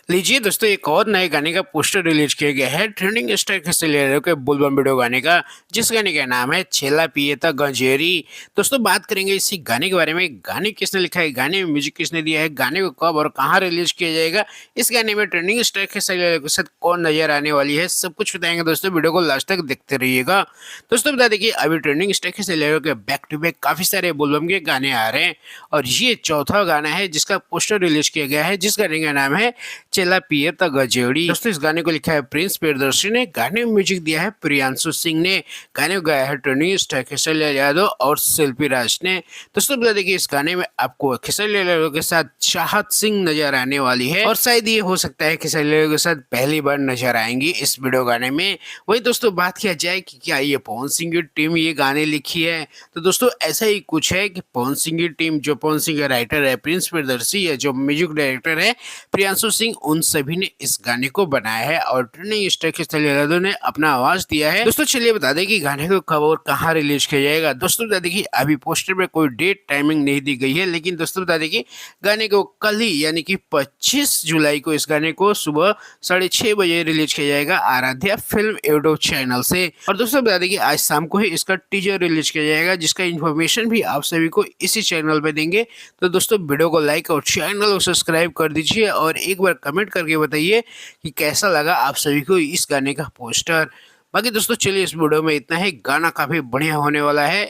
लीजिए दोस्तों, एक और नए गाने का पोस्टर रिलीज किया गया है ट्रेंडिंग स्टार खिसलेरियो के बोलबम वीडियो गाने का, जिस गाने का नाम है छेला पिए ता गंजेरी। दोस्तों बात करेंगे इसी गाने के बारे में। गाने किसने लिखा है, गाने में म्यूजिक किसने दिया है, गाने को कब और कहाँ रिलीज किया जाएगा, इस गाने में ट्रेंडिंग स्टार खिसलेरियो के साथ कौन नजर आने वाली है, सब कुछ बताएंगे दोस्तों। वीडियो को लास्ट तक देखते रहिएगा। दोस्तों बता दें कि अभी ट्रेंडिंग स्टार खिसलेरियो के बैक टू बैक काफी सारे बोलबम के गाने आ रहे हैं और ये चौथा गाना है जिसका पोस्टर रिलीज किया गया है, जिस गाने का नाम है चेला पिए ता गजेड़ी। दोस्तों इस गाने को लिखा है प्रिंस प्रियदर्शी ने, गाने में म्यूजिक दिया है प्रियांशु सिंह ने, गाने को गाया है ट्रेंडिंग स्टार खेसारी यादव और शिल्पी राज ने। दोस्तों बता दें कि इस गाने में आपको खेसारी यादव के साथ चाहत सिंह नजर आने वाली है और शायद ये हो सकता है खेसारी यादव के साथ पहली बार नजर आएंगी इस वीडियो गाने में। वही दोस्तों बात किया जाए कि क्या ये पवन सिंह की टीम ये गाने लिखी है, तो दोस्तों ऐसा ही कुछ है कि पवन सिंह की टीम, जो पवन सिंह का राइटर है प्रिंस प्रियदर्शी है, जो म्यूजिक डायरेक्टर है प्रियांशु सिंह, उन सभी ने इस गाने को बनाया है और ट्रेंडिंग स्टार खेसारी यादव ने अपना आवाज दिया है। दोस्तों चलिए बता दें कि गाने को कब और कहाँ रिलीज किया जाएगा। दोस्तों बता दें कि अभी पोस्टर में कोई डेट टाइमिंग नहीं दी गई है, लेकिन दोस्तों बता दें कि गाने को कल ही यानी कि 25 जुलाई को इस गाने को सुबह 6:30 बजे रिलीज किया जाएगा आराध्या फिल्म यूट्यूब चैनल से। और दोस्तों बता दें कि आज शाम को ही इसका टीजर रिलीज किया जाएगा, जिसका इन्फॉर्मेशन भी आप सभी को इसी चैनल पे देंगे। तो दोस्तों वीडियो को लाइक और चैनल को सब्सक्राइब कर दीजिए और एक बार कमेंट करके बताइए कि कैसा लगा आप सभी को इस गाने का पोस्टर। बाकी दोस्तों चलिए इस वीडियो में इतना ही। गाना काफी बढ़िया होने वाला है।